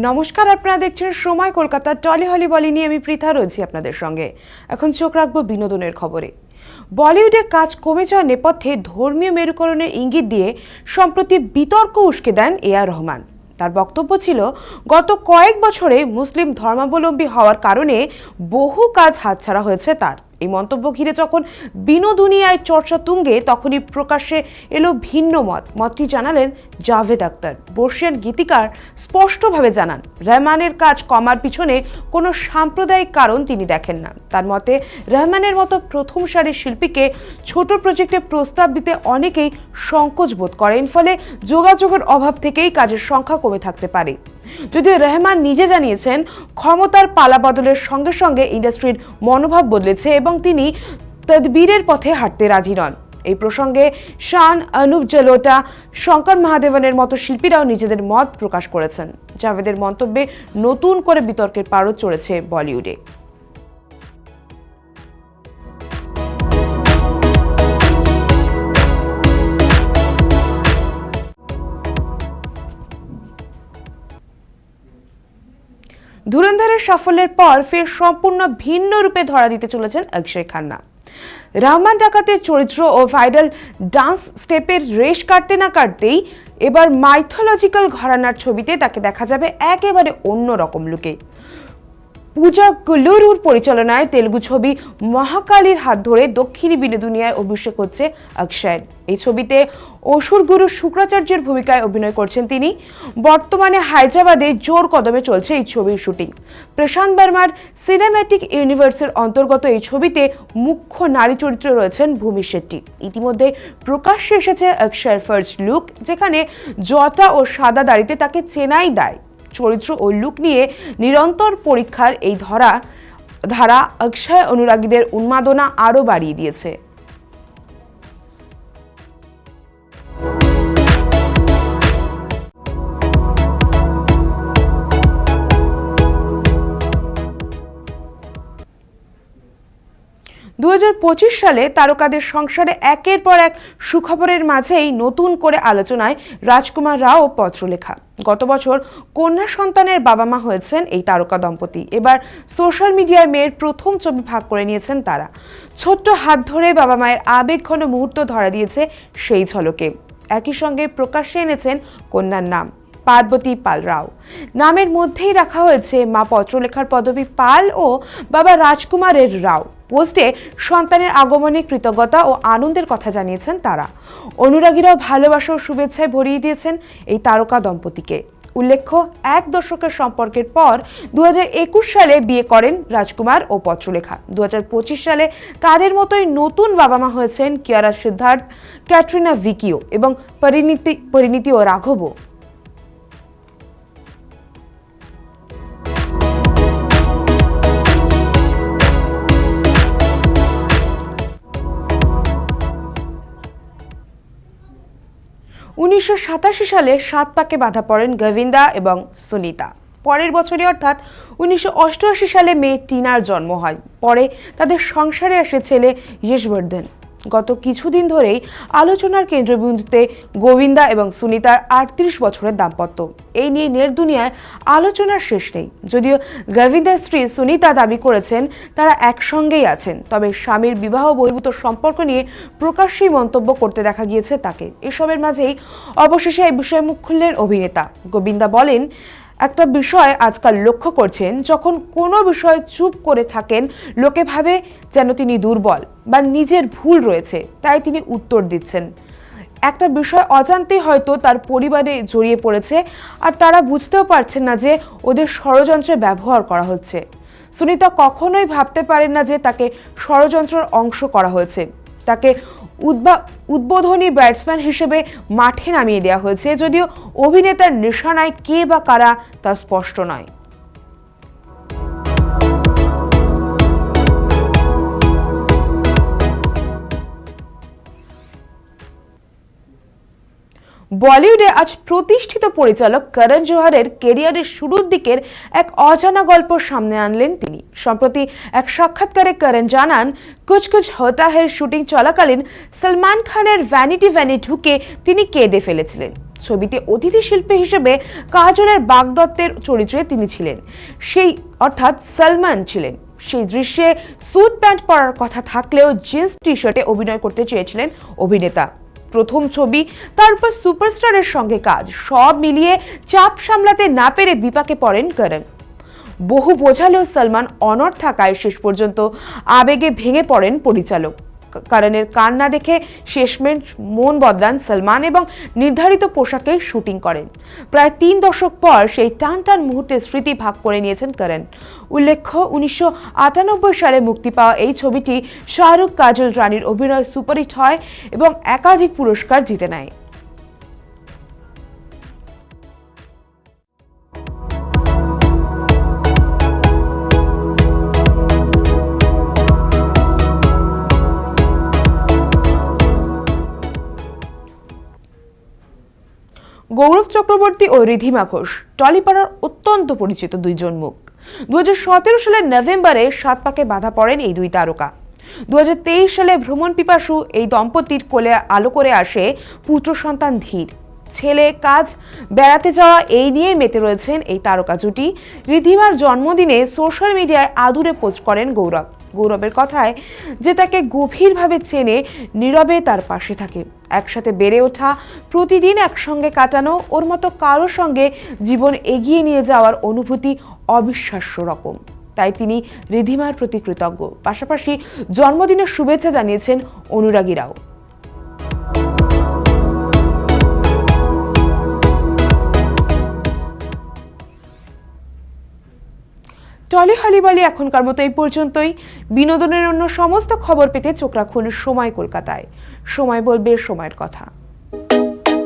নমস্কার, আপনারা দেখছেন সময় কলকাতা টলি হলি বলি নিয়ে আমি পৃথা রয়েছি আপনাদের সঙ্গে। এখন চোখ রাখবো বিনোদনের খবরে। বলিউডে কাজ কমে যাওয়ার নেপথ্যে ধর্মীয় মেরুকরণের ইঙ্গিত দিয়ে সম্প্রতি বিতর্ক উস্কে দেন এ.আর রহমান। তার বক্তব্য ছিল, গত কয়েক বছরে মুসলিম ধর্মাবলম্বী হওয়ার কারণে বহু কাজ হাতছাড়া হয়েছে তার। এই মন্তব্য ঘিরে যখন বিনোদুনিয়ায় চর্চা তুঙ্গে, তখনই প্রকাশ্যে এলো ভিন্ন মতটি জানালেন জাভেদ আখতার। বর্ষিয়ান গীতিকার স্পষ্টভাবে জানান, রহমানের কাজ কমার পিছনে কোনো সাম্প্রদায়িক কারণ তিনি দেখেন না। তার মতে, রহমানের মতো প্রথম সারির শিল্পীকে ছোট প্রজেক্টে প্রস্তাব দিতে অনেকেই সংকোচ বোধ করেন, ফলে যোগাযোগের অভাব থেকেই কাজের সংখ্যা কমে থাকতে পারে। যদিও রহমান নিজে জানিয়েছেন, ক্ষমতার পালা বদলের সঙ্গে সঙ্গে ইন্ডাস্ট্রির মনোভাব বদলেছে এবং তিনি তদবিরের পথে হাঁটতে রাজি নন। এই প্রসঙ্গে শান, অনুপ জলোটা, শঙ্কর মহাদেবনের মতো শিল্পীরাও নিজেদের মত প্রকাশ করেছেন। জাভেদের মন্তব্যে নতুন করে বিতর্কের পারদ চড়েছে বলিউডে। ধুরন্ধরের সাফল্যের পর ফের সম্পূর্ণ ভিন্ন রূপে ধরা দিতে চলেছেন অক্ষয় খান্না। রহমান ডাকাতের চরিত্র ও ভাইরাল ডান্স স্টেপের রেশ কাটতে না কাটতেই এবার মাইথোলজিক্যাল ঘরানার ছবিতে তাকে দেখা যাবে একেবারে অন্য রকম লুকে। পূজা গুলুরুর পরিচালনায় তেলুগু ছবি মহাকালীর হাত ধরে দক্ষিণী বিনোদুনিয়ায় অভিষেক হচ্ছে অক্ষয়ের। এই ছবিতে অসুর গুরু শুক্রাচার্যের ভূমিকায় অভিনয় করছেন তিনি। বর্তমানে হায়দ্রাবাদে জোর কদমে চলছে এই ছবির শুটিং। প্রশান্ত বর্মার সিনেম্যাটিক ইউনিভার্সের অন্তর্গত এই ছবিতে মুখ্য নারী চরিত্রে রয়েছেন ভূমি শেট্টি। ইতিমধ্যে প্রকাশ্যে এসেছে অক্ষয়ের ফার্স্ট লুক, যেখানে জটা ও সাদা দাড়িতে তাকে চেনাই দেয়। চরিত্র ও লুক নিয়ে নিরন্তর পরীক্ষার এই ধারা অক্ষয় অনুরাগীদের উন্মাদনা আরও বাড়িয়ে দিয়েছে। সালে তারকাদের সংসারে একের পর এক সুখবরের মাঝেই নতুন করে আলোচনায় রাজকুমার রাও ও পত্রলেখা। গত বছর কন্যা সন্তানের বাবা মা হয়েছেন এই তারকা দম্পতি। এবার সোশ্যাল মিডিয়ায় মেয়ের প্রথম ছবি ভাগ করে নিয়েছেন তারা। ছোট্ট হাত ধরে বাবা মায়ের আবেগঘন মুহূর্ত ধরা দিয়েছে সেই ঝলকে। একই সঙ্গে প্রকাশ্যে এনেছেন কন্যার নাম পার্বতী পাল রাও। নামের মধ্যেই রাখা হয়েছে মা পত্রলেখার পদবী পাল ও বাবা রাজকুমারের রাও। পোস্টে সন্তানের আগমনে কৃতজ্ঞতা ও আনন্দের কথা জানিয়েছেন তারা। অনুরাগীরাও ভালোবাসা ও শুভেচ্ছায় ভরিয়ে দিয়েছেন এই তারকা দম্পতিকে। উল্লেখ্য, এক দশকের সম্পর্কের পর 2021 সালে বিয়ে করেন রাজকুমার ও পত্রলেখা। 2025 সালে তাদের মতোই নতুন বাবা মা হয়েছেন কিয়ারা সিদ্ধার্থ, ক্যাটরিনা ভিকিও এবং পরিণীতি ও রাঘবও। সালে 7 পাকে বাধা পড়েন গোবিন্দা এবং সুনিতা। পরের বছরই অর্থাৎ 1988 সালে মেয়ে টিনার জন্ম হয়। পরে তাদের সংসারে আসে ছেলে যশবর্ধন। গত কিছুদিন ধরেই আলোচনার কেন্দ্রবিন্দুতে গোবিন্দা এবং সুনিতার 38 বছরের দাম্পত্য। এই নিয়ে নেট দুনিয়ায় আলোচনার শেষ নেই। যদিও গোবিন্দার স্ত্রী সুনিতা দাবি করেছেন তারা একসঙ্গেই আছেন, তবে স্বামীর বিবাহ বহির্ভূত সম্পর্ক নিয়ে প্রকাশ্যেই মন্তব্য করতে দেখা গিয়েছে তাকে। এসবের মাঝেই অবশেষে এই বিষয়ে মুখ খুললেন অভিনেতা। গোবিন্দা বলেন, একটা বিষয় আজকাল লক্ষ্য করছেন, যখন কোনো বিষয়ে চুপ করে থাকেন লোকে ভাবে যেন তিনি দুর্বল বা নিজের ভুল রয়েছে, তাই তিনি উত্তর দিচ্ছেন। একটা বিষয় অজান্তেই হয়তো তার পরিবারে জড়িয়ে পড়েছে, আর তারা বুঝতেও পারছেন না যে ওদের ষড়যন্ত্রে ব্যবহার করা হচ্ছে। সুনিতা কখনোই ভাবতে পারেন না যে তাকে ষড়যন্ত্রের অংশ করা হয়েছে। তাকে উদ্বোধনী ব্যাটসম্যান হিসেবে মাঠে নামিয়ে দেওয়া হয়েছে, যদিও অভিনেতার নিশানায় কে বা কারা তা স্পষ্ট নয়। বলিউডে আজ প্রতিষ্ঠিত পরিচালক করণ জোহরের কেরিয়ারের শুরুর দিকের এক অজানা গল্প সামনে আনলেন তিনি। সম্প্রতি এক সাক্ষাৎকারে করণ জানান, কুছ কুছ হোতা হ্যার শুটিং চলাকালীন সলমান খানের ভ্যানিটি ভ্যানে ঢুকে তিনি কেঁদে ফেলেছিলেন। ছবিতে অতিথি শিল্পী হিসেবে কাজলের বাগদত্তের চরিত্রে তিনি ছিলেন, সেই অর্থাৎ সলমান ছিলেন। সেই দৃশ্যে স্যুট প্যান্ট পরার কথা থাকলেও জিন্স টি শার্টে অভিনয় করতে চেয়েছিলেন অভিনেতা। প্রথম ছবি, তারপর সুপারস্টারের সঙ্গে কাজ, সব মিলিয়ে চাপ সামলাতে না পেরে বিপাকে পড়েন করণ। বহু বোঝালেও সলমান অনড় থাকায় শেষ পর্যন্ত আবেগে ভেঙে পড়েন পরিচালক। করণের কান্না দেখে শেষমেশ মন বদলান সলমান এবং নির্ধারিত পোশাকে শুটিং করেন। প্রায় 3 দশক পর সেই টান মুহূর্তের স্মৃতি ভাগ করে নিয়েছেন করণ। উল্লেখ্য, 1998 সালে মুক্তি পাওয়া এই ছবিটি শাহরুখ কাজল রানীর অভিনয় সুপারহিট হয় এবং একাধিক পুরস্কার জিতে নেয়। গৌরব চক্রবর্তী ও রিধিমা ঘোষ টলিপাড়ার অত্যন্ত পরিচিত দুইজন মুখ। 2017 সালের নভেম্বরে 7 পাকে বাধা পড়েন এই দুই তারকা। 2023 সালে ভ্রমণ পিপাসু এই দম্পতির কোলে আলো করে আসে পুত্র সন্তান ধীর। ছেলে, কাজ, বেড়াতে যাওয়া এই নিয়ে মেতে রয়েছেন এই তারকা জুটি। রিধিমার জন্মদিনে সোশ্যাল মিডিয়ায় আদুরে পোস্ট করেন গৌরব। গৌরবের কথায়, যে তাকে গভীরভাবে চেনে, নীরবে তার পাশে থাকে, একসাথে বেড়ে ওঠা, প্রতিদিন একসঙ্গে কাটানো, ওর মতো কারোর সঙ্গে জীবন এগিয়ে নিয়ে যাওয়ার অনুভূতি অবিশ্বাস্য রকম। তাই তিনি রিধিমার প্রতি কৃতজ্ঞ। পাশাপাশি জন্মদিনের শুভেচ্ছা জানিয়েছেন অনুরাগীরাও। টলি হলিবলি এখনকার মতো এই পর্যন্তই। বিনোদনের অন্য সমস্ত খবর পেতে চোখ রাখুন সময় কলকাতায়। সময় বলবে সময়ের কথা।